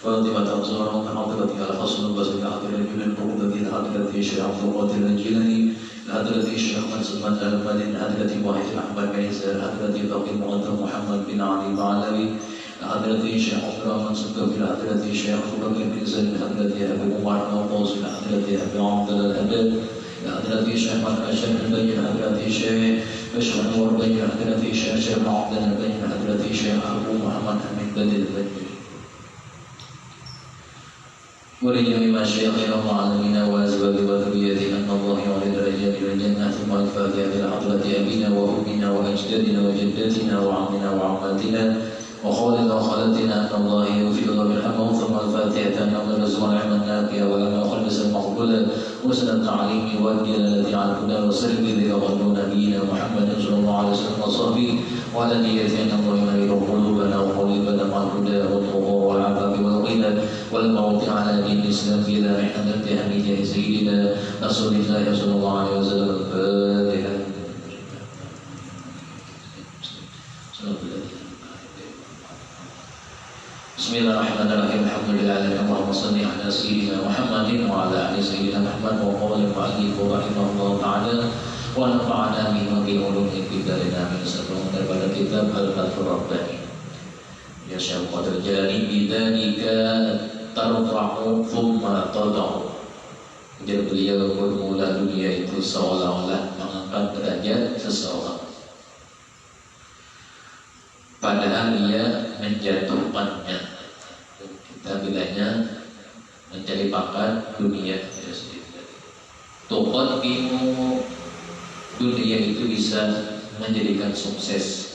وأطيبة أبصارهم كحضرة الفصل البصري لحضرة الجنة القربة لحضرة الشيخ عبد القادر الجيلاني لحضرة الشيخ منصور الأحمد لحضرة واحد أحمد بن عيسى لحضرة الفقيه المقدم محمد بن علي البعلوي لحضرة الشيخ عبد الرحمن صدقي لحضرة الشيخ أبو بكر بن زيد لحضرة أبي عمر النوطوس لحضرة أبي عبد الله الأبد لحضرة الشيخ محمد الشيخ البي لحضرة الشيخ بشر نور بي لحضرة الشيخ شيخ عبد الله البي لحضرة الشيخ أبو محمد حميد بدر البي ولجميع مشايخنا ومعلمينا وأزواج وذريتنا أن الله يعلي درجات إلى الجنة ثم الفاتحة إلى حضرة أبينا وأمنا وأجدادنا وجداتنا وعمنا وعماتنا وخالد وخالتنا أن الله يغفر له ويرحمه ثم الفاتحة أن يغفر له ونعم النافع ولما خلص المقبولة وسن التعليم والدلالة على الهدى والسلم الذي يغفر نبينا محمد صلى الله عليه وسلم وصحبه وعلى نيته أن الله يميل قلوبنا وقلوبنا مع الهدى والتقوى والعفاف والغنى والموت على دين الإسلام في ذا حمد حميد سيدنا رسول الله صلى الله عليه وسلم الفاتحة. Bismillahirrahmanirrahim. Alhamdulillahirabbil alamin. Allahumma shalli ala sayyidina Muhammadin wa ala ali sayyidina Muhammad wa qala al-mu'allif rahimahullah ta'ala wa nafa'ana bihi wa bi ulumi kitabih amin. Sebelum daripada kitab Al-Fathur Rabbani. Ya Syekh Qadir Jalani bidzalika tarfa'u thumma tad'u. Jadi beliau bermula dunia itu seolah-olah mengangkat derajat seseorang. Padahal dia menjatuhkannya. Kita bilangnya mencari pangkat dunia. Tuqaddimu, dunia itu bisa menjadikan sukses.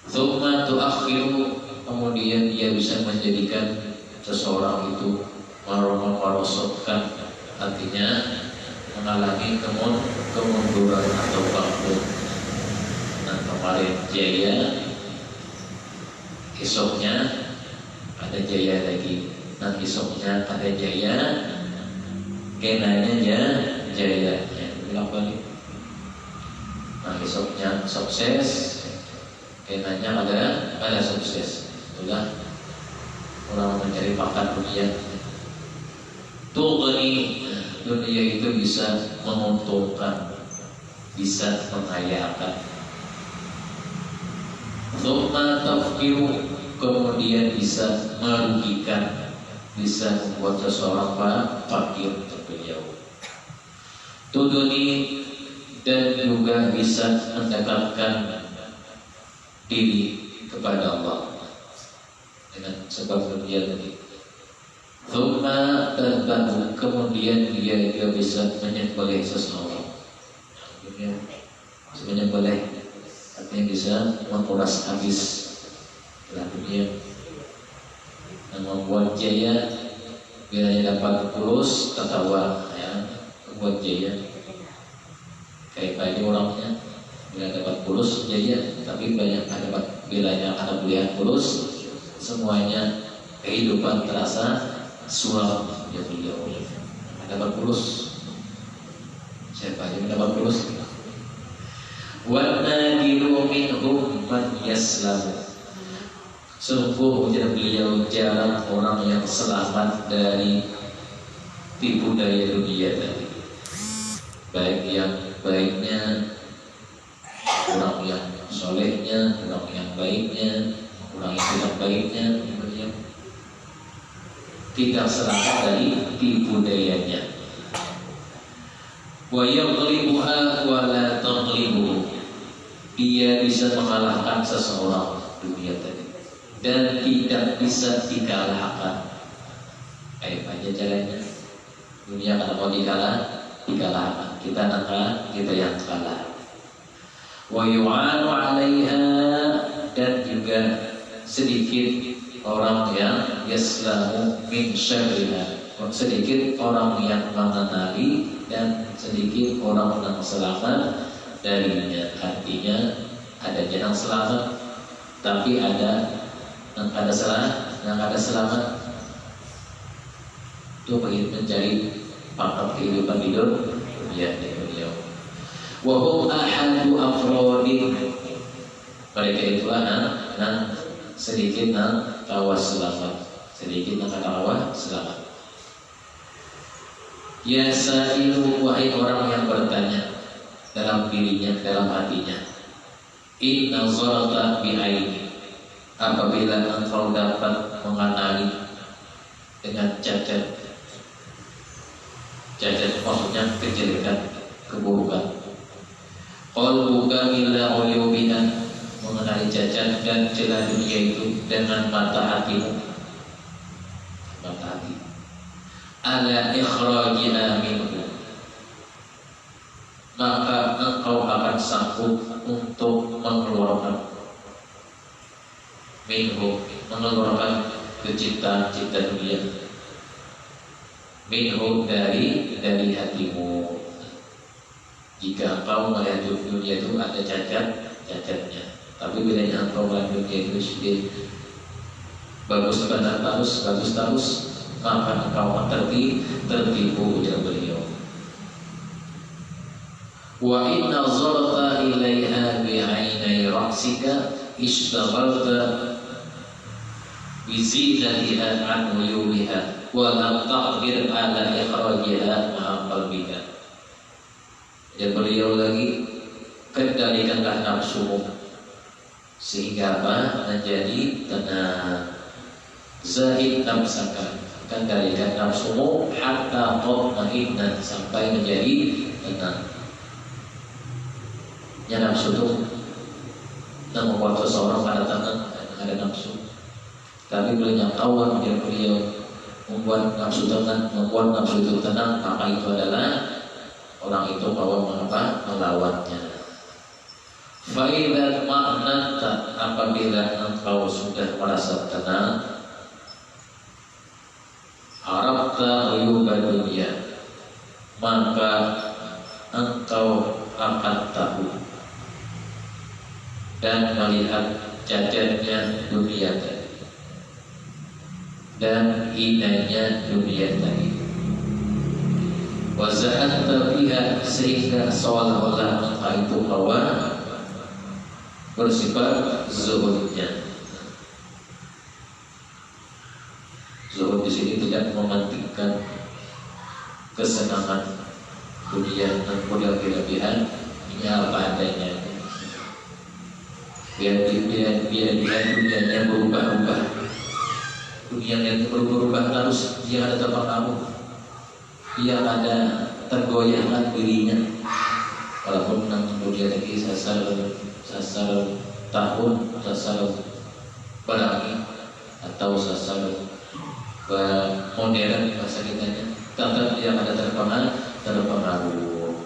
Tsumma tuakhiru, kemudian dia bisa menjadikan seseorang itu merosotkan, artinya mengalami kemunduran atau bangkrut. Nah, kemarin jaya, esoknya ada jaya lagi. Nah, esoknya ada jaya, kenanya jaya. Bilang balik. Nah, esoknya sukses, kenanya ada sukses. Itulah orang mencari makan dunia. Tughni, dunia itu bisa menguntungkan, bisa mengayakan. Tsumma tafkiru, kemudian bisa merugikan, bisa membuat seseorang fakir terbeliau. Tuduni, dan juga bisa mendekatkan diri kepada Allah dengan sebab dunia tadi. Tsumma tadbahu, kemudian dia juga bisa menyembelih seseorang. Menyembelih artinya bisa menguras habis dalam dunia dan membuat jaya. Bila dia dapat kurus tertawa, ya, membuat jaya. Kayak ini orangnya, bila dapat kurus jaya, tapi banyak dapat bilanya anak kuliah kurus, semuanya kehidupan terasa suram. Ya beliau dapat kurus, siapa yang dapat kurus? Wa nadiru minhum man yaslamu, sungguh ujar beliau jarang orang yang selamat dari tipu daya dunia tadi. Baik yang baiknya, orang yang solehnya, orang yang baiknya, orang yang tidak baiknya, beliau tidak selamat dari tipu dayanya. Wa yaghlibuha wa la taghlibuhu, dia bisa mengalahkan seseorang dunia tadi dan tidak bisa dikalahkan. Kayak aja caranya dunia kalau mau dikalahkan, kita nakal, kita yang kalah. Wa yu'anu 'alaiha, dan juga sedikit orang yang yaslamu min syarriha, sedikit orang yang mengenali dan sedikit orang yang selamat darinya. Artinya ada yang selamat, tapi ada yang ada selamat. Itu mencari pangkat kehidupan hidup ya beliau. Wa hum ahadu afrodin, mereka itu sedikit nang kawas selamat, sedikit nang kawas selamat. Ya sa'ilu, wahai orang yang bertanya dalam dirinya, dalam hatinya, in nazarta bi'aini, apabila engkau dapat mengenali dengan cacat maksudnya kejelekan, keburukan. Qalbuka illa uyubiha, mengenali cacat dan celah dunia itu dengan mata hatimu, mata hati. Ala ikhrajiha minhu, maka engkau akan sanggup untuk mengeluarkan minhu, mengeluarkan keciptaan-ciptaan dunia, minhu dari hatimu. Jika engkau melihat dunia itu ada cacatnya, tapi bila engkau melihat dunia itu sedikit bagus terus, maka engkau akan tertipu, ujar beliau. Wa inna zarta ilaiha bi'ainai ra'sika ishtaghalta bizidatiha an uyubiha wa lam taqdir ala ikhrajiha ma'a qalbika. Dan beliau lagi, kendalikanlah nafsumu sehingga apa? Menjadi tenang. Zahid nafsaka, kendalikan nafsumu hatta tatma'inna, sampai menjadi tenang. Ya, nafsu itu membuat seseorang pada tenang, ada nafsu. Tapi beliau tahu yang beliau membuat nafsu tenang, membuat nafsu itu tenang, maka itu adalah orang itu bahwa melawannya. Fa'idha ma'nanta, apabila engkau sudah merasa tenang, arafta uyuba dunia, maka engkau akan tahu dan melihat cacatnya dunia tadi dan hinanya dunia tadi. Waza'atta biha, sehingga seolah-olah engkau itu bahwa bersifat zuhudnya. Zuhud di sini tidak mementingkan kesenangan dunia dan model kelebihan, ini apa adanya. Biar dunianya berubah-ubah, dunianya berubah terus, dia ada tempat kamu, dia ada tergoyahkan dirinya. Walaupun dunia lagi sasar tahun, sasar barang atau sasar modern bahasa kitanya, tetap dia ada terpengaruh.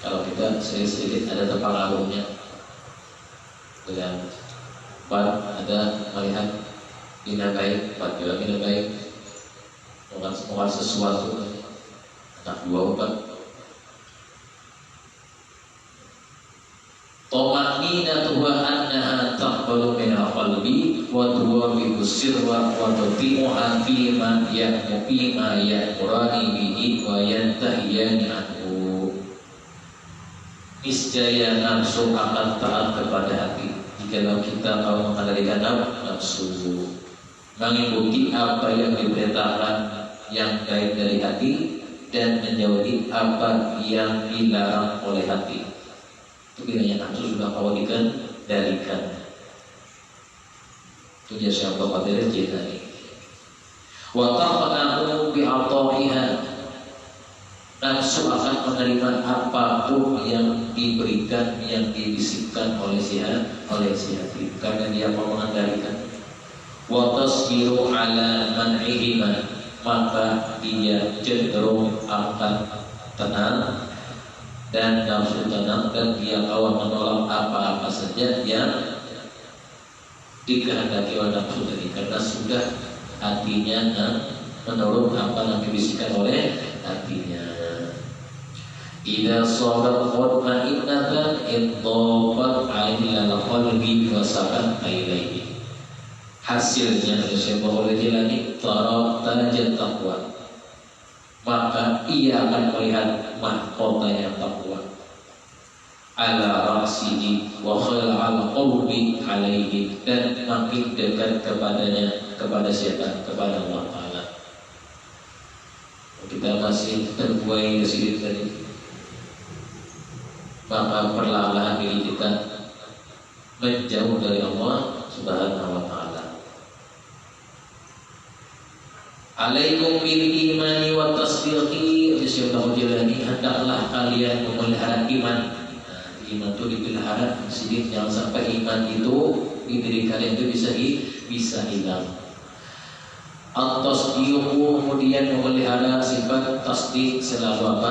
Kalau kita sedikit ada terpengaruhnya dengan ada melihat bina baik, juga bina baik, bukan sesuatu anak dua Toma'ninatu wa annaha taqbalu min al-qalbi wa tuwafiqu sirra wa tuti'uha fima ya'murani bihi wa yantahiyani anhu. Niscaya nafsu akan taat kepada hati jikalau kita mau mengendalikan nafsu, mengikuti apa yang diperintahkan yang baik dari hati dan menjauhi apa yang dilarang oleh hati. Itu bilanya nafsu sudah kau dikendalikan. Itu dia Syekh Abdul Qadir Jilani. Wa taqna'u bi'ata'iha, nafsu akan menerima apapun yang diberikan, yang dibisikkan oleh si hati, karena dia mau mengendalikan. Wa tasbiru ala man'ihima, maka dia cenderung akan tenang dan nafsu tenang, dan dia akan menolak apa-apa saja yang dikehendaki oleh nafsu tadi, karena sudah hatinya menurut apa yang dibisikkan oleh hatinya. Idza sabat mutma'innatan idhafat 'ala qalbi wa sabat ilaihi. Hasilnya Syekh Muhammad Jilani tarat taqwa, maka ia akan melihat mahkota yang takwa. ala ra'sihi wa khala'al qurbi alaihi, dan makin dekat kepadanya. Kepada siapa? Kepada Allah Ta'ala. Kita masih terbuai ke sini tadi, maka perlahan-lahan diri kita menjauh dari Allah Subhanahu wa Ta'ala. Alaikum bil imani wa tasdiqi, Syaikhul Jalani, hendaklah kalian memelihara iman. Iman itu dipelihara, sedikit jangan sampai iman itu di diri kalian itu bisa hilang. At-tasdiqu, kemudian memelihara sifat tasdiq, selalu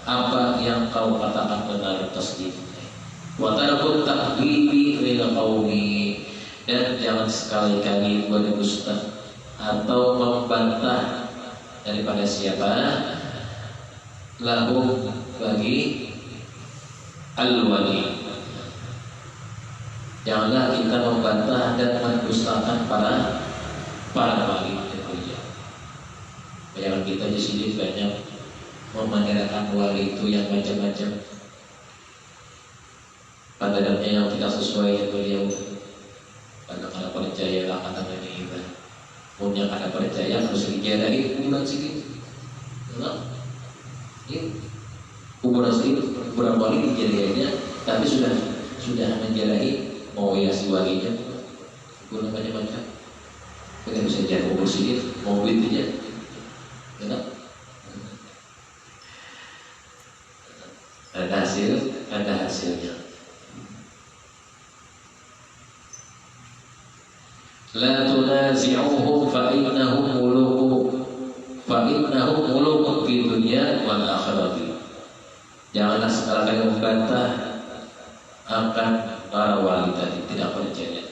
apa yang kau katakan benar, tasdiq. Wa tarkut ta'dhibi lil qaumi, dan jangan sekali-kali berdusta atau membantah daripada siapa, lahum, bagi al-wali. Janganlah kita membantah dan mendustakan para wali. Bayangan kita di sini banyak memanggilkan wali itu yang macam-macam. Padahal yang tidak sesuai beliau. Kadang-kadang percaya lah kata ini ibadah. Punya kada percaya harus dijadahi kuburan sini. Ini kuburan sini, kuburan wali dijadikannya, tapi sudah menjadahi mau ya si walinya. Kuburan macam-macam. Kita bisa jadi kubur sini, mau duit aja. Kenapa? Ada hasilnya. La tunazi'uhum fa innahum mulukun fi dunya wal akhirati. Janganlah sekali-kali membantah akan para wali tadi, tidak percaya.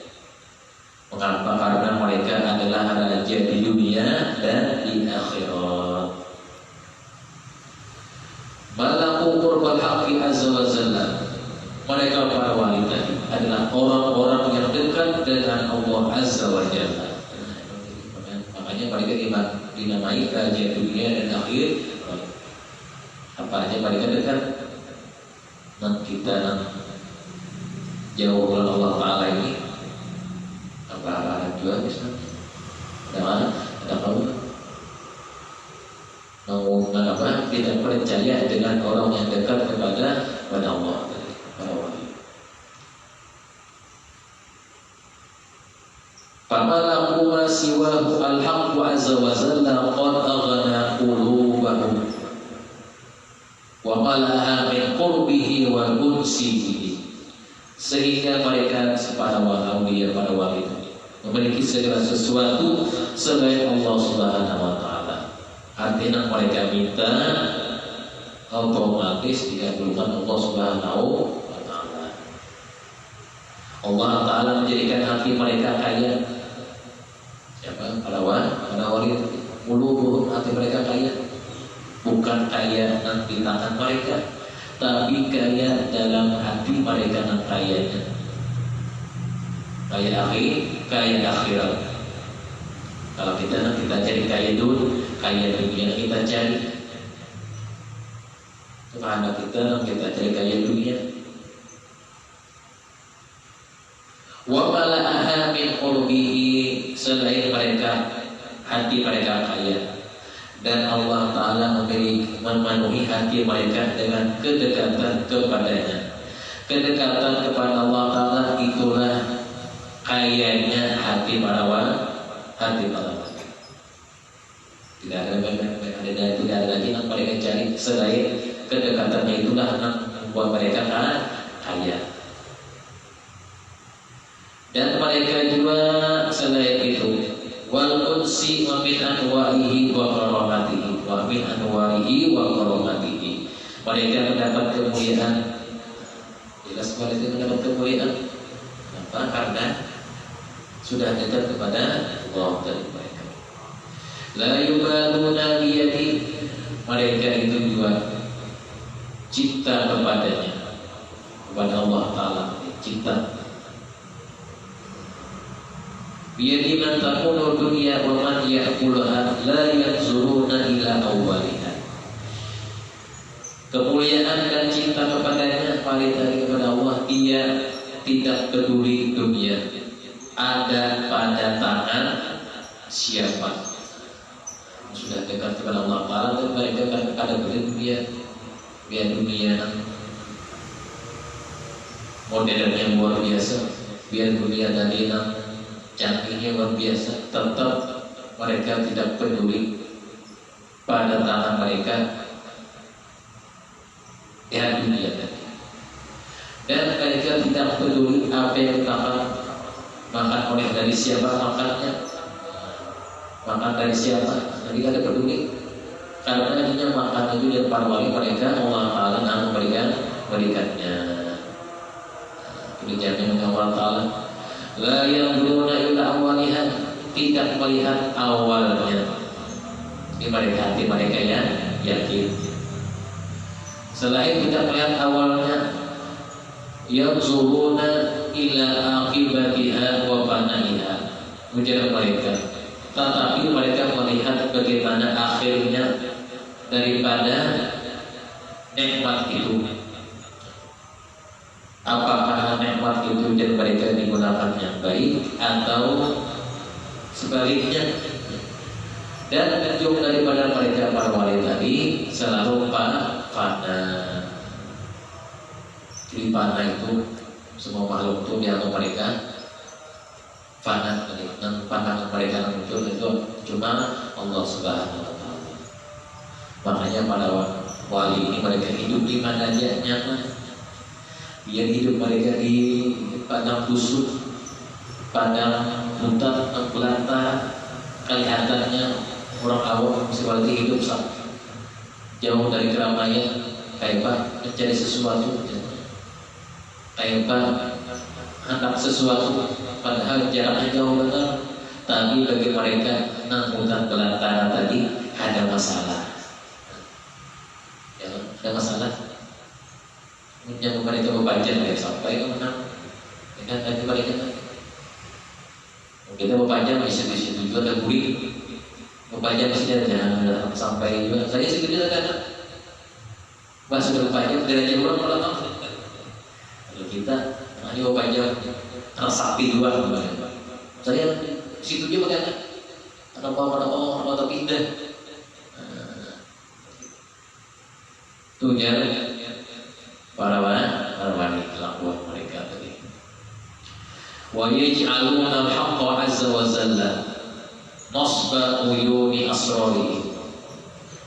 Mengapa? Karena mereka adalah raja di dunia dan di akhirat. Malaku qurbal haqqi azza wa jalla. Mereka para wali tadi adalah orang-orang yang dekat dengan Allah azza wa jalla. Makanya mereka dinamai raja dunia dan akhir. Apa aja mereka dekat dengan kita jauh dari Allah Ta'ala ini. Apa juga misalnya ada kamu mau tidak percaya dengan orang yang dekat kepada Allah, para wali. Famalaku ma siwahu al-haqqu azza wa jalla qad aghna qulubahum wa malaha min qurbihi wa unsihi, sehingga mereka para wali memiliki segala sesuatu selain Allah Subhanahu wa Ta'ala. Artinya mereka minta otomatis dikabulkan Allah Subhanahu wa Ta'ala. Allah Ta'ala menjadikan hati mereka kaya. Siapa? Para wali mulu hati mereka kaya. Bukan kaya di tangan mereka, tapi kaya dalam hati mereka yang kayanya. Kaya akhirat. Kalau kita cari kaya dunia kita cari. Karena kita cari kaya dunia. Wa mala'aha min qulubihi, selain mereka hati mereka kaya, dan Allah Ta'ala memenuhi hati mereka dengan kedekatan kepadanya. Kedekatan kepada Allah Ta'ala itulah kayanya hati para wali. Tidak ada lagi yang mereka cari selain kedekatannya, itulah yang membuat mereka kaya. Dan mereka juga selain itu wal qudsi wa min anwa'ihi wa karamatihi, mereka mendapat kemuliaan. Jelas mereka mendapat kemuliaan. Kenapa? Karena sudah dekat kepada Allah dari mereka. La yubaluna biyadi, mereka itu juga cinta kepadanya, kepada Allah Ta'ala, cinta. Biyadi man takunu dunya wa man ya'kuluha la yanzuruna ila awwaliha. Kemuliaan dan cinta kepadanya kembali tadi kepada Allah, dia tidak peduli dunia ada pada tangan siapa. Sudah dekat kepada Allah Ta'ala dan mereka ada dunia, biar dunia modernnya luar biasa, biar dunia tadi canggihnya luar biasa, tetap mereka tidak peduli pada tangan mereka ya dunia tadi. Dan mereka tidak peduli apa yang makan oleh dari siapa makannya, makan dari siapa, mereka tidak peduli. Karena akhirnya makan itu dari para wali mereka, Allah Ta'ala yang memberikannya. Dijamin oleh Allah Ta'ala. La yanzuruna ila awwaliha, tidak melihat awalnya. Ini mereka hati mereka yang yakin. Selain tidak melihat awalnya, yanzuruna ila aqibatiha wa fanaiha, ujar mereka. Tetapi mereka melihat bagaimana akhirnya daripada nikmat itu. Apakah nikmat itu dan mereka digunakan yang baik atau sebaliknya. Dan ujung daripada mereka para wali tadi selalu fana. Jadi fana itu semua makhluk itu dianggap mereka fana, dan pandangan mereka muncul itu cuma Allah Subhanahu wa Ta'ala. Makanya para wali ini mereka hidup di mana aja nyaman. Biar hidup mereka di padang busuk, padang hutan, belantara, kelihatannya orang awam seperti hidup jauh dari keramaian, kayak apa mencari sesuatu, kayak apa hendak sesuatu, padahal jaraknya jauh benar. Tapi bagi mereka hutan belantara tadi ada masalah, ya, ada masalah. Yang mereka membaca ya sampai ke mana? Dengan tadi mereka kita membaca masih di situ juga ada gurih. Membaca masih jangan sampai juga. Saya sih tidak ada. Pas berbaca derajat orang kalau kalau kita ayo membaca sakti dua kemarin. Saya situ juga kan. Ada apa tapi indah. Tuh jangan para wanita lakukan mereka tadi. Wa yaj'aluna al-haqqa 'azza wa jalla nasba uyuni asrari.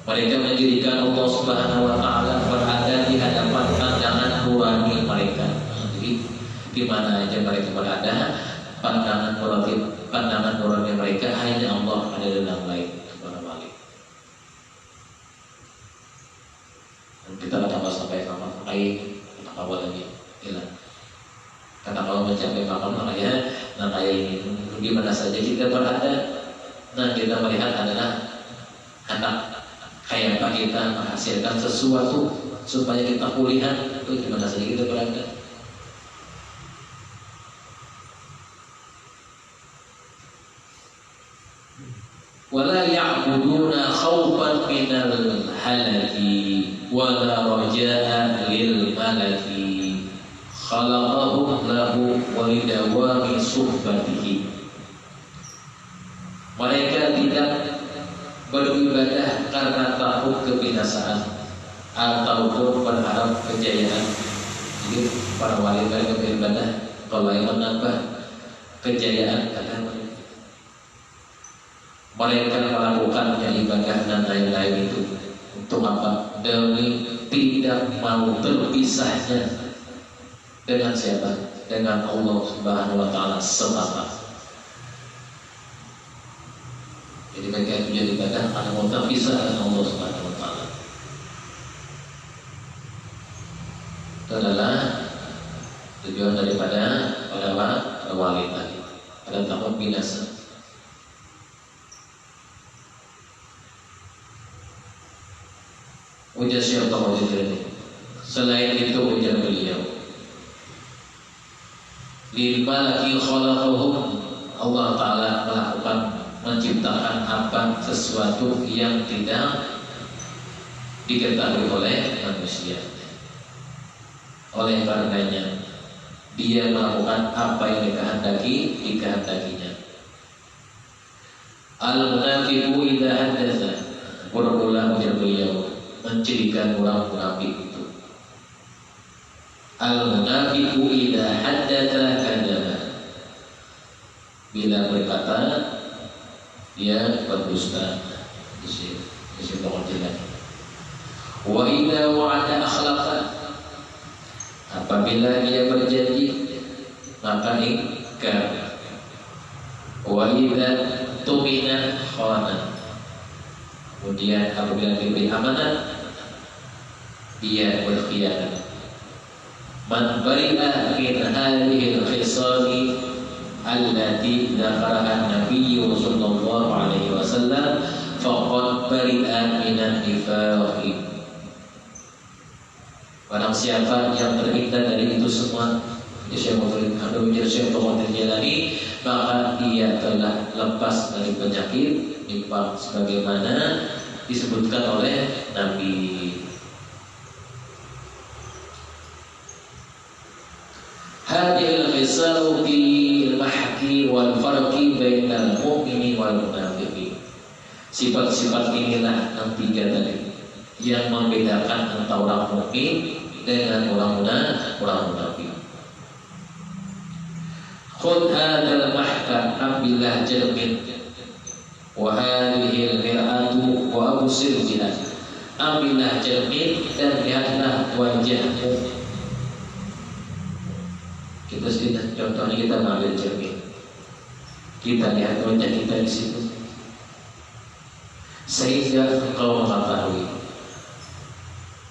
Mereka menjadikan Allah Subhanahu wa Ta'ala berada di hadapan pandangan nurani mereka. Jadi di mana aja mereka berada, pandangan nurani mereka hanya Allah, ada dalam lain. Kita katakan sampai nama air, kata awal lagi hilang. Karena kalau mencapai makam makanya kayak ini di mana saja kita berada, nah kita melihat adalah anak kayak apa kita menghasilkan sesuatu supaya kita pulihkan itu di mana saja kita berada. Wala ya'buduna khawfan minal halaki wala raja'a lil malaki khalaqahum lahu wa lidawami suhbatihi. Mereka tidak beribadah karena takut kebinasaan ataupun berharap kejayaan. Jadi para wali mereka beribadah kalau yang menambah kejayaan kata mereka melakukannya ibadah dan lain-lain itu untuk apa? Demi tidak mau terpisahnya dengan siapa? Dengan Allah Subhanahu wa Ta'ala semata. Jadi mereka itu jadi ibadah karena mau terpisah dengan Allah Subhanahu wa Ta'ala. Itu adalah tujuan daripada para wali tadi. Ada takut binasa. Ujar Syekh Taqiyuddin. Selain itu ujar beliau, lil malaki khalaqahum, Allah Ta'ala melakukan menciptakan apa sesuatu yang tidak diketahui oleh manusia. Oleh karenanya dia melakukan apa yang dikehendakinya. Al-munafiqu idza haddatsa, berulang ujar beliau mencirikan orang munafik itu. Al-munafiqu idza haddatsa kadzaba, bila berkata dia berdusta. Di sini jelas. Wa idza wa'ada akhlaqa, apabila dia berjanji maka ingkar. Wa idza tumina khana, kemudian apabila diberi amanat dia berkhianat. Man bari'a min hadhihi al-khisali allati dzakaraha an-nabiy sallallahu alaihi wasallam faqad bari'a min an-nifaq. Barang siapa yang terhindar dari itu semua, Syekh Muhammad Jalani, maka dia telah lepas dari penyakit nifaq sebagaimana disebutkan oleh Nabi. Hadhil khisalu fil mahki wal farqi bainal mu'mini wal munafiqi. Sifat-sifat inilah yang tiga tadi yang membedakan antara orang mukmin dengan orang munafik. Khudh hadzal mahka, ambillah jermin, wa hadhihi al-mir'atu wa absir biha, ambillah jermin dan lihatlah wajahmu. Kita sedang contohnya kita mengambil cermin, kita lihat wajah kita di situ, sehingga engkau mengetahui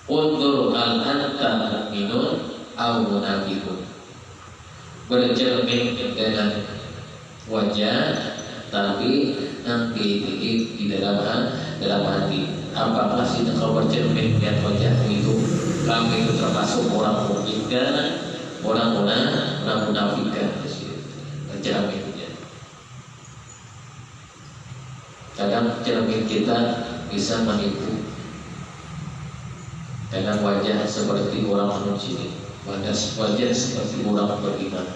undur al anta mu'minun aw munafiqun. Bercermin dengan wajah, tapi nanti di dalam hati. Apakah sih engkau bercermin dengan wajahmu itu kamu itu termasuk orang mukmin kan? Orang munafik kan? Cerminnya. Kadang cermin kita bisa menipu. Kadang wajah seperti orang musyrik, wajah seperti orang beriman,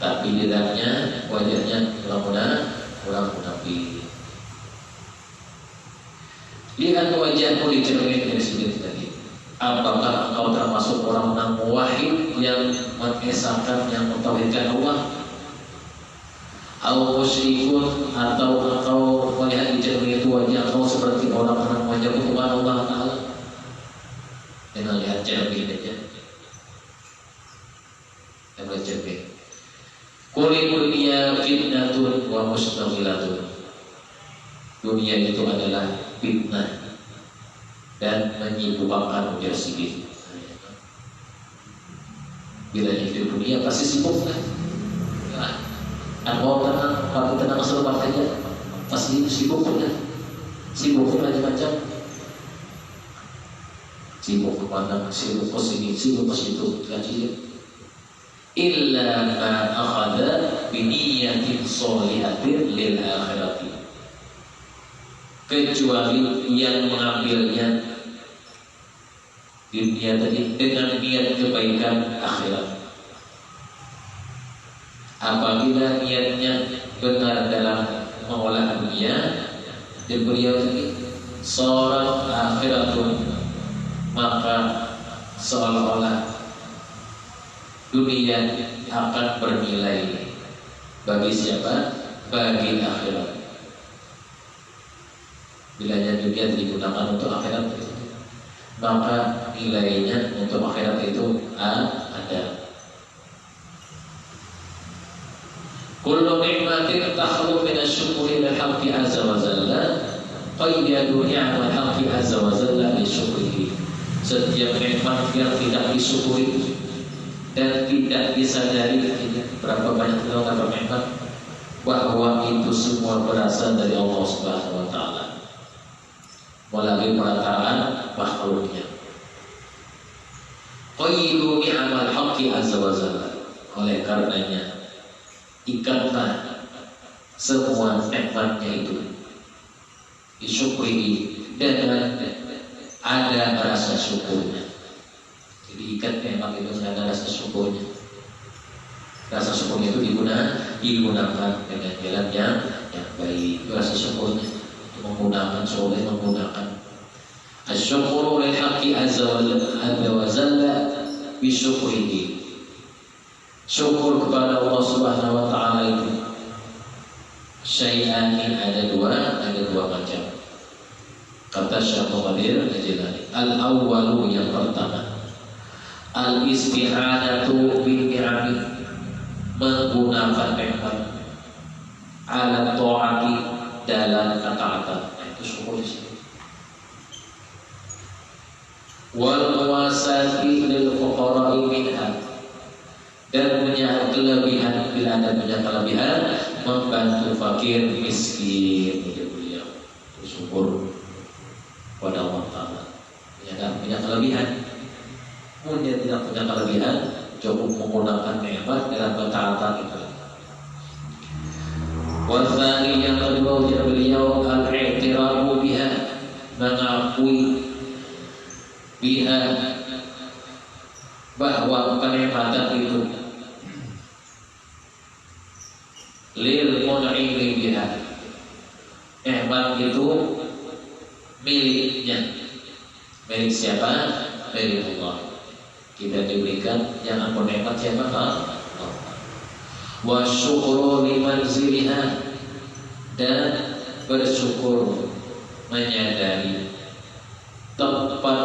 tapi di dalamnya wajahnya orang munafik. Lihat wajahmu di cermin dari sini tadi. Apakah engkau termasuk orang muwahhid yang mengesahkan, yang mentauhidkan Allah? Atau musyrikun, atau engkau melihat di cermin itu wajah engkau seperti orang menyebut Allah Ta'ala dengan lihat cermin aja. Dan lihat cermin. Qul dunya fitnatun wa mustaghilatun. Dunia itu adalah fitnah dan menyibukkan ujar sibuk. Bila hidup dunia pasti sibuk kan? Mau tenang, waktu tenang selepas aja pasti sibuk kan? Sibuk macam-macam. Sibuk kemana? Sibuk ke sini, sibuk ke situ, kajian. Illa ma akhadha bi niyyatin shalihatin lil akhirati. Kecuali yang mengambilnya dunia tadi dengan niat kebaikan akhirat. Apabila niatnya benar dalam mengolah dunia, dan beliau tadi seorang akhiratun, maka seolah-olah dunia akan bernilai bagi siapa? Bagi akhirat. Bila dunia digunakan untuk akhirat, maka nilainya untuk akhirat itu ada. Kullu ni'matin takhlu min asy-syukri lil haqqi azza wa jalla, qayyadu ni'mal haqqi azza wa jalla bi syukrihi. Setiap nikmat yang tidak disyukuri dan tidak disadari, berapa banyak orang nikmat, bahwa itu semua berasal dari Allah Subhanahu wa taala melalui perantaraan makhluknya. Qayyidu ni'mal haqqi azza wa jalla. Oleh karenanya ikatlah semua nikmatnya itu, disyukuri dengan ada rasa syukurnya. Jadi diikat memang itu ada rasa syukurnya. Rasa syukurnya itu digunakan dengan jalan yang baik. Itu rasa syukurnya menggunakan soleh, menggunakan asyukuru lil haqqi azza wa jalla bisyukrihi. Syukur kepada Allah Subhanahu wa taala itu syai'ani ada dua macam. Kata Syekh Qadir Al-Jilani, al-awwalu yang pertama, al-isti'anatu bil ni'ami, menggunakan nikmat, ala ta'ati, dalam ketaatan. Itu syukur di sini. Wal muwasati lil fuqara'i minha, dan punya kelebihan, bila ada punya kelebihan, membantu fakir miskin. Beliau bersyukur kepada Allah Ta'ala. Punya kelebihan. Dia tidak punya kelebihan, cukup menggunakan nikmat dalam ketaatan itu. Wasani yang kedua ujar beliau, al-i'tirafu biha, mengakui biha, bahwa kenikmatan itu lil mun'imi biha, nikmat itu miliknya. Milik siapa? Milik Allah. Kita diberikan yang ampun nikmat siapa? Allah. Wa syukru liman ziliha, dan bersyukur menyadari tempat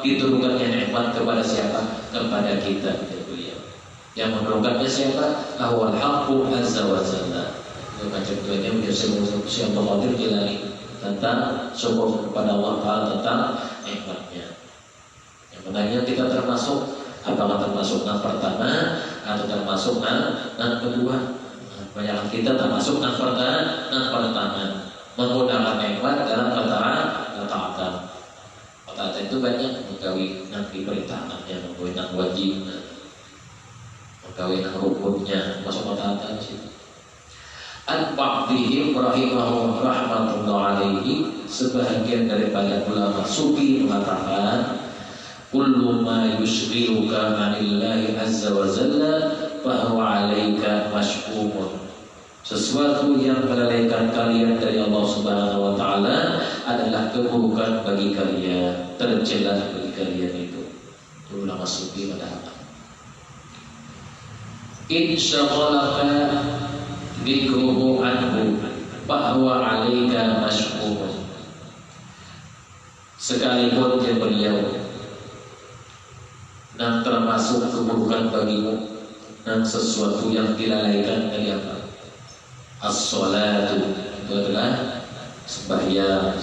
diturunkannya nikmat kepada siapa? Kepada kita. Yang menurunkannya siapa? Awal haqqu azza wa jalla. Itu macam tuanya menjadi Syekh Qadir Jilani tentang syukur kepada Allah Ta'ala, tentang nikmatnya. Yang benarnya kita termasuk, apakah termasuk yang pertama atau termasuk yang kedua? Banyak kita termasuk yang pertama, menggunakan nikmat dalam ketaatan. Ketaatan itu banyak, menggawi nanti perintahnya, menggawi yang wajib, menggawi yang rukunnya, masuk ketaatan di situ. An-Ba'dihim rahimahum rahmatullah alaihi, sebahagian daripada ulama sufi mengatakan, kullu ma yushghiluka 'anillahi azza wa jalla fa huwa 'alaika mash'umun. Sesuatu yang melalaikan kalian dari Allah Subhanahu wa taala adalah keburukan bagi kalian, tercela bagi kalian itu. Itu ulama sufi mengatakan. Insyaallah dzikruhu anhu bahwa 'alaika mash'umun. Sekalipun dia beliau dan termasuk keburukan bagimu, dan sesuatu yang dilalaikan dari apa? As-salatu, itu adalah sembahyang.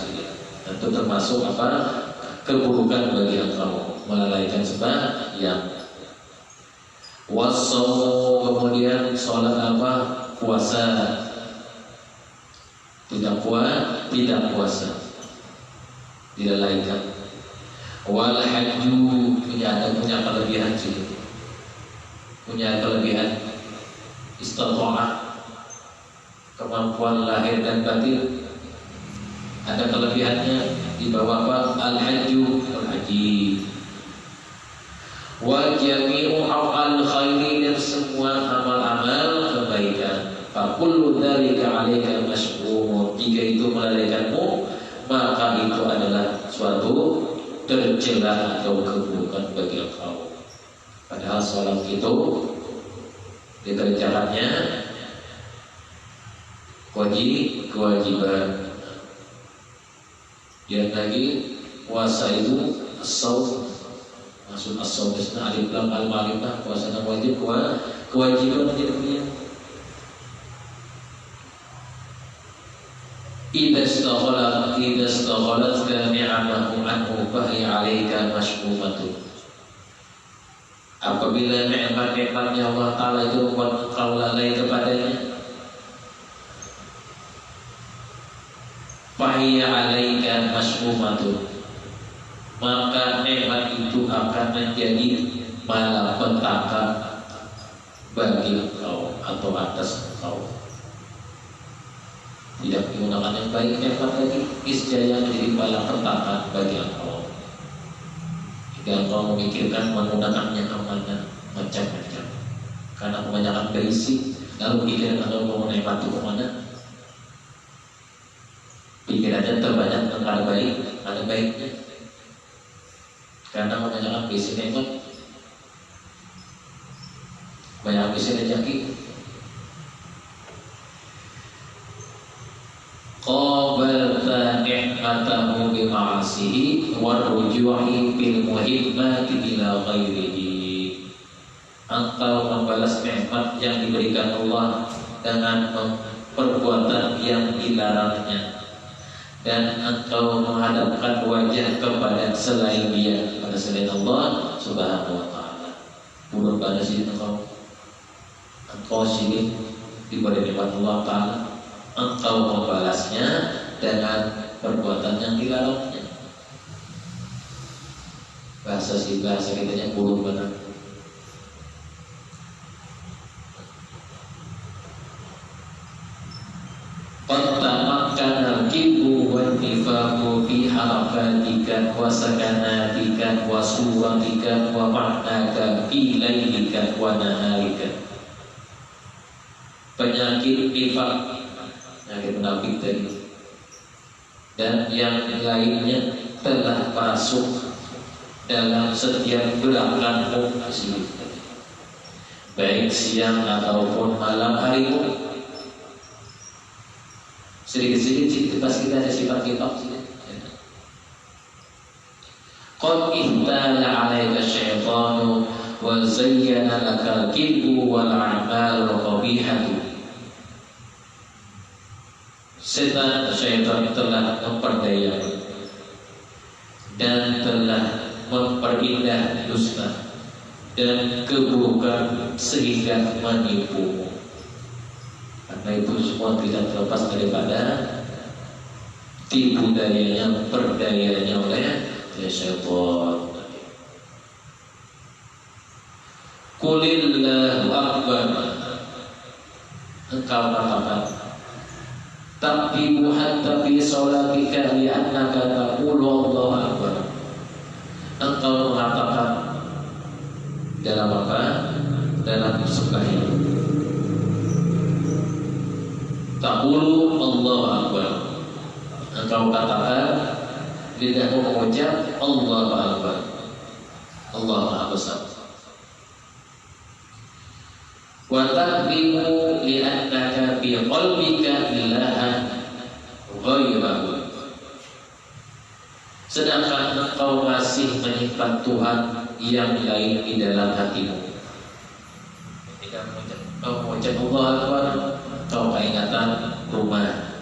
Itu termasuk apa? Keburukan bagi engkau, melalaikan sembahyang. Was-shawm, kemudian sholat apa? Puasa. Tidak puasa, dilalaikan. Wal hajju, punya kelebihan juga, punya kelebihan istata'ah, kemampuan lahir dan batin, ada kelebihannya di bawah apa? Al hajju, al haji. Wa jami'u al khairi, dan semua amal-amal kebaikan. Fa kullu dzalika 'alaika mash'um. Jika itu melalaikanmu, maka itu adalah suatu tercela atau keburukan bagi engkau. Padahal sholat itu dikerjakannya kewajiban. Dan lagi puasa itu as-shaum, maksud as-shaum itu alif lam al-ma'rifah, puasa yang wajib, kewajiban menjadi punya. Idza istakhalat ni'amahu anhu fahiya 'alaika mash'umatun. Apabila nikmat-nikmatnya Allah Ta'ala itu membuat engkau lalai kepadanya, fahiya 'alaika mash'umatun, maka nikmat itu akan menjadi malapetaka bagi engkau atau atas engkau. Tidak digunakan yang baik, nikmat lagi niscaya menjadi malapetaka bagi engkau. Yang kau memikirkan menggunakannya kemana, macam-macam. Karena kebanyakan berisi, lalu pikiran kalau mau menikmati kemana, pikirannya terbanyak tentang ada baiknya. Karena kebanyakan berisi itu, banyak berisi rezeki. Qabalta ni'matahu bima'asihi warrujuhi bil muhimmati ila ghairihi. Engkau membalas nikmat yang diberikan Allah dengan perbuatan yang dilarangnya, dan engkau menghadapkan wajah kepada selain Dia, pada selain Allah Subhanahu wa ta'ala. Buruk pada sini engkau sini diberi nikmat Allah ta'ala, engkau membalasnya dengan perbuatan yang dilarangnya. Bahasa kitanya buruk banget. Qatamakkana al-kibru wan nifaqu fi harakatika wa sakanatika wa suratika wa ma'naka fi lailika wa naharika. Penyakit nifaq, penyakit munafik tadi, dan yang lainnya telah masuk dalam setiap gerakanmu, baik siang ataupun malam harimu. Sedikit-sedikit pas kita ada sifat kitab. Qad ihtala 'alaika syaitanu wa zayyana laka al-kibru wal a'malu qabihatu. Syaitan telah memperdaya dan telah memperindah dusta dan keburukan sehingga menipumu. Karena itu semua tidak terlepas daripada tipu dayanya, perdayanya oleh syaitan. Qulillahu akbar. Engkau katakan, tapi hatta fi sholatika li'annaka taqulu Allahu akbar. Engkau mengatakan dalam apa? Dalam sembahyang. Taqulu Allahu akbar. Engkau katakan, lidahmu mengucap Allahu akbar. Allah Maha Besar. Wa taqdimu li'annaka fi qalbika ilahan ghairahu. Sedangkan engkau masih menyimpan Tuhan yang lain di dalam hatimu. Ketika engkau mengucap Allahu akbar, kau keingatan rumah,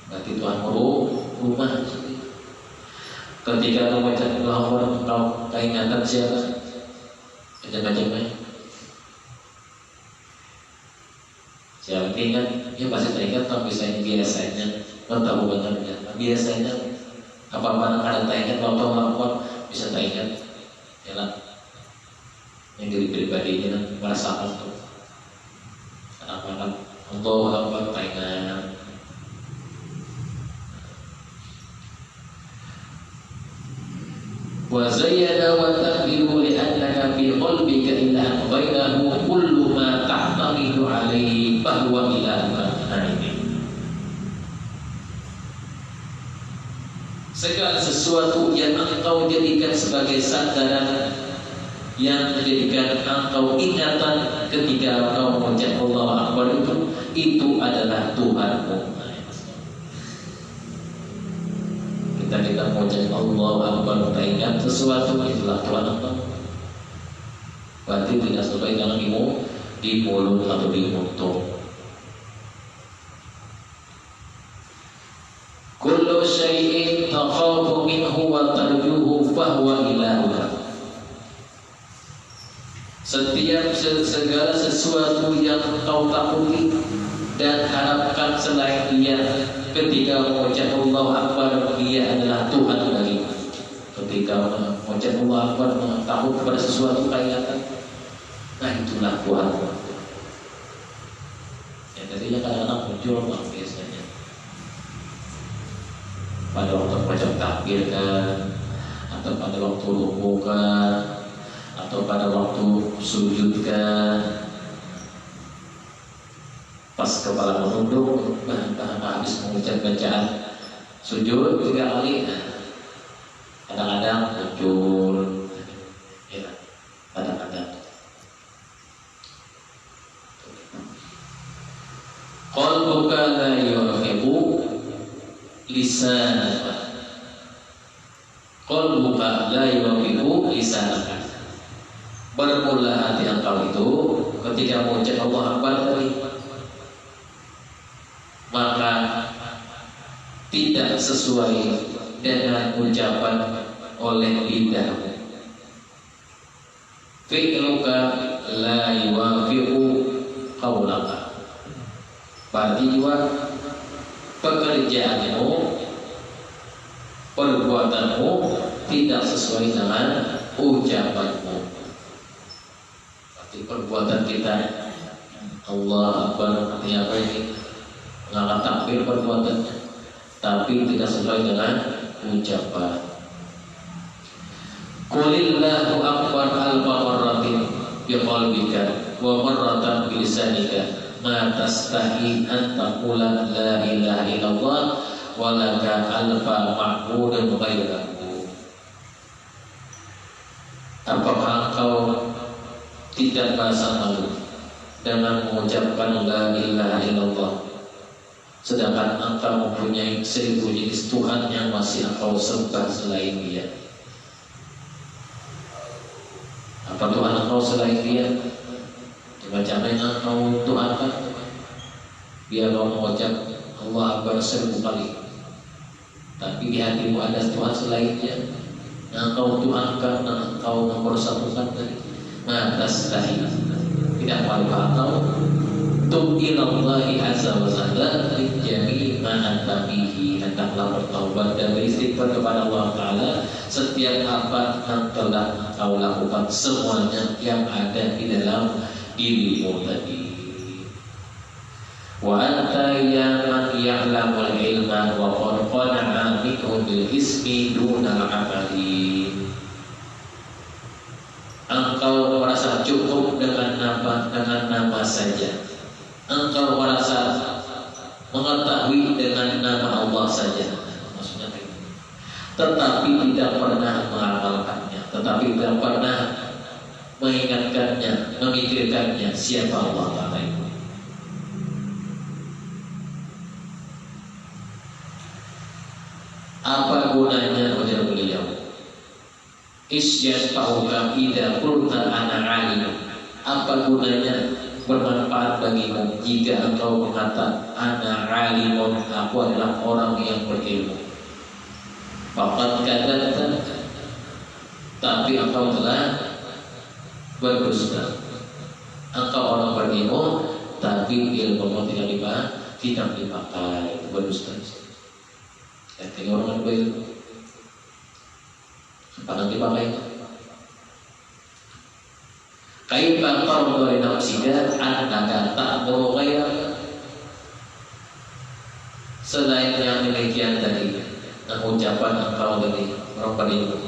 berarti Tuhan rumah. Ketika kau baca Allahu Akbar, kau keingatan siapa? Macam-macamnya. Siapa ingat? Ya pasti teringat. Kalau misalnya biasanya, kau tahu banget. Biasanya apa-apa ada teringat, kalau kau melakukan bisa teringat. Yalah, yang diri pribadinya merasakan tuh. Kenapa? Allahu Akbar teringat. Wa zayyana wa taqdiru li'annaka fi qalbika ilahan ghairahu kullu ma tahtamilu alaihi bahwa ilahan. Segala sesuatu yang engkau jadikan sebagai sandaran, yang menjadikan engkau ingatan ketika engkau mengucap Allahu Akbar, itu adalah Tuhanmu. Kita mengucap Allahu Akbar, kita ingat sesuatu, itulah Tuhan engkau. Berarti tidak sesuai dengan di mulut atau di mulut. Kullu syai'in takhafu minhu wa tarjuhu fahuwa ilahuka. Setiap segala sesuatu yang kau takuti dan harapkan selain Dia, ketika mengucap Allahu Akbar, Dia adalah Tuhan bagimu. Ketika mengucap Allahu Akbar, takut kepada sesuatu keingatan, nah itulah Tuhan. Ya tadinya kadang-kadang muncul biasanya pada waktu mengucap takbir kan, atau pada waktu rukukah, atau pada waktu sujudkah, pas kepala menunduk, habis mengucap bacaan sujud 3 kali, kadang-kadang muncul, ya, kadang-kadang. Qalbuka la yuwafiqu lisanaka. Qalbuka la yuwafiqu lisanaka. Bermula hati engkau itu ketika mengucap Allah Akbar tadi, maka tidak sesuai dengan ucapan oleh lidahmu. Fi'luka la yuwafiqu qaulaka. Berarti juga pekerjaanmu, perbuatanmu tidak sesuai dengan ucapanmu. Berarti perbuatan kita, Allah Akbar, artinya apa ini? Mengangkat takbir perbuatannya, tapi tidak sesuai dengan ucapan. Qulillahu akbar alfa marratin biqalbika wa marratan bilisanika ma tastahi an taqula la ilaha illallah wa laka alfa ma'budun ghairahu. Apakah engkau tidak merasa malu dengan mengucapkan la ilaha illallah, sedangkan engkau mempunyai 1000 jenis Tuhan yang masih engkau sembah selain Dia? Apa Tuhan engkau selain Dia? Macam mana engkau tuhankan? Biar kau mengucap Allah Akbar 1000 kali, tapi di hatimu ada Tuhan selainnya yang engkau tuhankan dan engkau nomor satukan tadi. Tastahi, tidak malu engkau tub ilallahi azza wa jalla min jami' ma anta bihi. Hendaklah bertaubat dan beristighfar kepada Allah Ta'ala setiap apa yang telah engkau lakukan, semuanya yang ada di dalam dirimu tadi. Wa anta ya man ya'lamul ilma wa qad qana'a minhu bil ismi dunal amali. Engkau merasa cukup dengan nama saja. Engkau merasa mengetahui dengan nama Allah saja, maksudnya itu. Tetapi tidak pernah mengamalkannya, tetapi tidak pernah mengingatkannya, memikirkannya siapa Allah Ta'ala itu. Apa gunanya ujar beliau? Isyafa'uka idza qulta ana 'alim. Apa gunanya, bermanfaat bagimu jika engkau mengatakan ana 'alimun, aku adalah orang yang berilmu. Faqad kadzabta, tapi engkau telah berdusta. Engkau orang berilmu, tapi ilmumu tidak dipakai, berdusta. Artinya orang berilmu, apa dipakai? Kaifa tardu li nafsika annaka ta'muru ghayraka. Selain yang demikian tadi, ucapan engkau tadi orang berilmu,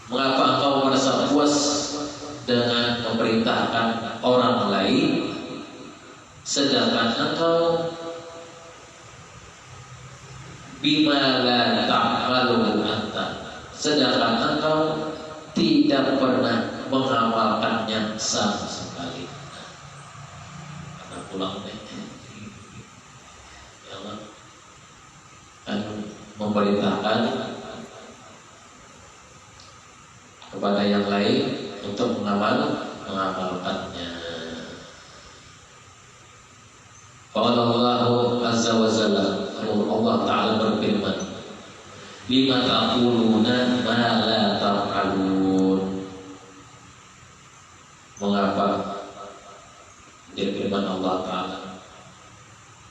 mengapa engkau merasa puas dengan memerintahkan orang lain, sedangkan engkau bima la ta'malu anta, sedangkan engkau tidak pernah mengamalkannya sama sekali. Karena pulang deh, ya Allah, memerintahkan kepada yang lain untuk mengamalkannya. Qala Allahu azza wa jalla, Allah Ta'ala berfirman, lima taquluna ma la taf'alun. Mengapa? Dia firman Allah Ta'ala,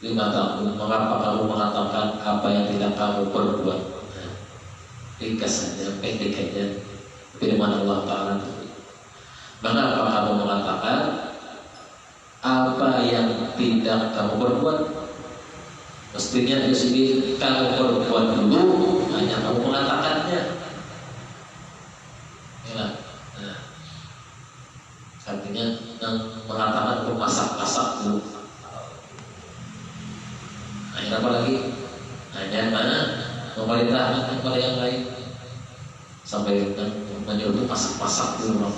lima taqulun, mengapa kamu mengatakan apa yang tidak kamu perbuat? Ringkas saja, pendek saja firman Allah Ta'ala. Mengapa kamu mengatakan apa yang tidak kamu perbuat? Mestinya di sini kamu berbuat dulu, hanya kamu mengatakannya. Ya, nah, artinya mengatakan untuk masak dulu. Hanya apa lagi? Hanya mana memerintahkan kepada yang lain sampai menyuruh masak dulu.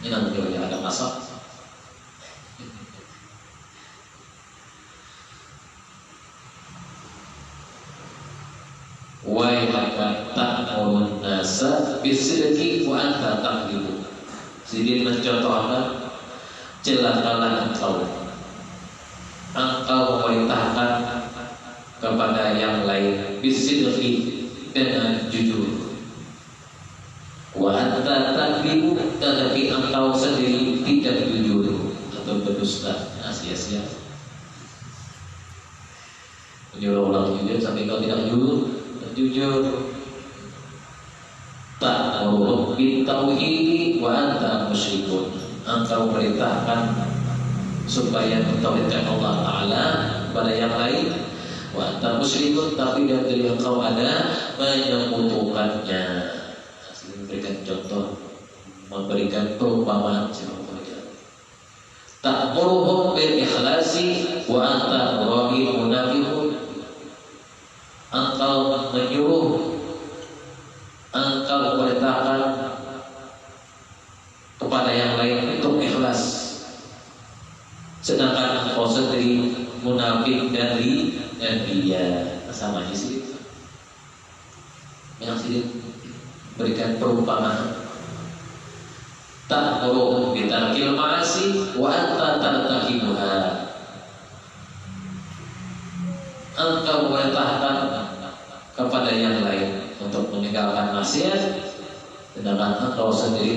Ini namanya ada masak. Wailaka ta'murun nasa bisidqi wa anta taqdimu. Jadi mencontohkan, celakalah engkau memerintahkan kepada yang lain bisidqi, dengan jujur. Wa anta taqdimu, tetapi engkau sendiri tidak jujur atau berdusta, sia-sia. Menyuruh orang jujur sampai kau tidak jujur. Ta'muru bitauhid wa anta musyrikun. Engkau perintahkan supaya mentauhidkan Allah Ta'ala pada yang lain, wa anta musyrikun, tapi dari engkau ada menyekutukannya. Memberikan contoh, memberikan perumpamaan. Ta'muruhum bil ikhlasi wa anta mura'il munafiqun. Engkau menyuruh, engkau perintahkan kepada yang lain untuk ikhlas, sedangkan engkau sendiri munafik dari dia. Sama aja sih. Yang sih berikan perumpamaan. Ta'muru bitarkil ma'asi wa anta tartakibuha. Engkau perintahkan kepada yang lain untuk meninggalkan maksiat, sedangkan engkau sendiri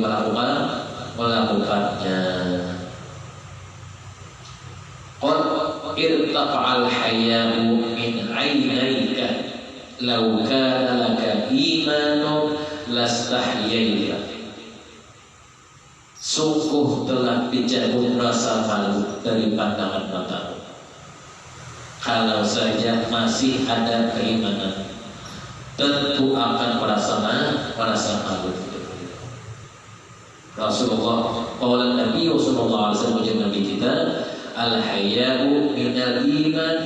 melakukannya. Qad irtafa'al hayya'u min 'ainayka law kana laka imanun lastahyaita. Sungguh telah dijatuh rasa malu dari pandangan matamu, kalau saja masih ada keimanan, tentu akan merasa malu. Rasulullah, qala Nabi sallallahu alaihi wasallam, Nabi kita, al-hayya'u minal iman.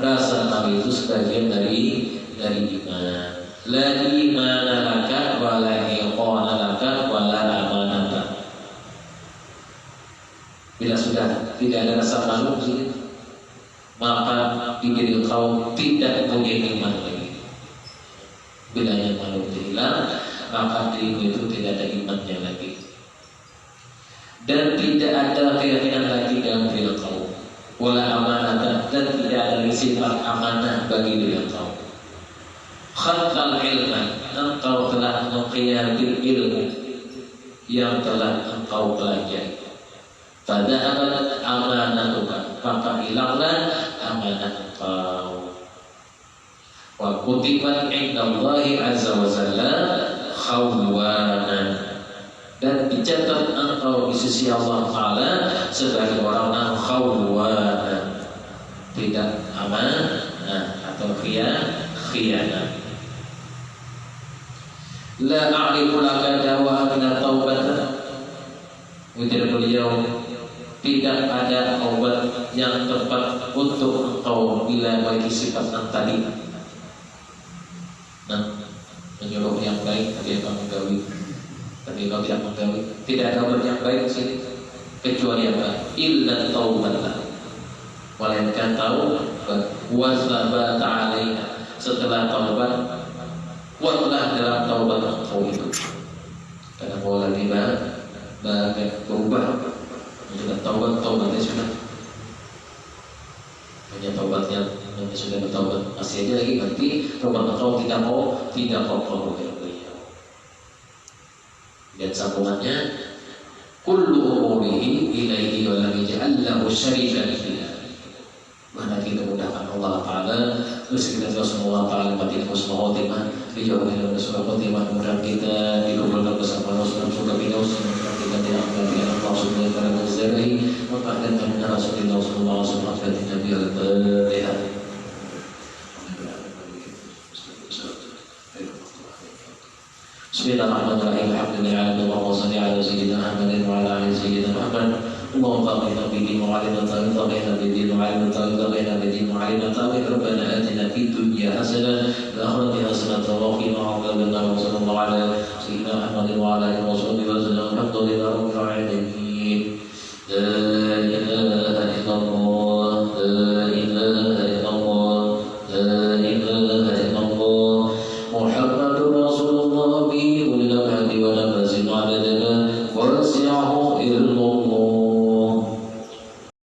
Rasa malu itu sebagian dari iman. La imana laka wa la iqana laka wa la amanata. Bila sudah tidak ada rasa malu, maka di diri kau tidak punya iman lagi. Bila yang malu hilang, maka dirimu itu tidak ada imannya lagi, dan tidak ada keyakinan lagi dalam diri kau. Wala amanah, dan tidak ada sifat amanah bagi diri kau. Khatal ilman, engkau telah mengkhianati ilmu yang telah engkau pelajari. Pada amanat amanatuka, maka hilanglah amanat engkau. Wa kutibat indallahi azza wa jalla khawwanan, dan dicatat engkau di sisi Allah Ta'ala sebagai orang yang khawwanan, tidak amanah atau khianat. La a'rifu laka dawa'an taubatan. Ujar beliau, tidak ada obat yang tepat untuk engkau bila bagi sifat yang tadi. Nah, menyuruh yang baik tapi engkau menggawi, tapi engkau tidak menggawi. Tidak ada obat yang baik di sini kecuali apa? Illa taubatlah. Melainkan taubat, wa sabata 'alaiha. Setelah taubat, kuatlah dalam taubat engkau itu. Karena boleh bahagia berubah. Sudah taubatnya sudah, hanya taubatnya sudah bertaubat, masih aja lagi berarti taubat engkau tidak mau beliau. Dan sambungannya, kullu umurihi ilaihi wa lam yaj'al lahu syarikan fiha. Mana kita mudahkan Allah Ta'ala, terus kita Rasulullah Ta'ala batin husnul khotimah, dijauhkan dari surah khotimah, mudah kita dikumpulkan bersama Rasulullah surga Firdaus, mudah kita tidak menggantikan Allah Subhanahu wa ta'ala, maka dan Rasulullah sallallahu alaihi wasallam Nabi al-Fatihah. Bismillahirrahmanirrahim. Alhamdulillah salli ala sayyidina Muhammadin wa ala ali sayyidina Muhammad. Allahumma qina bidin wa alina qina bidin wa alina qina bidin wa alina Rabbana atina fid dunya hasanah wa akhirati hasanah wa qina adzaban nar. Sallallahu ala sayyidina Muhammadin wa ala alihi wa sahbihi wa sallam. Alhamdulillahi rabbil alamin.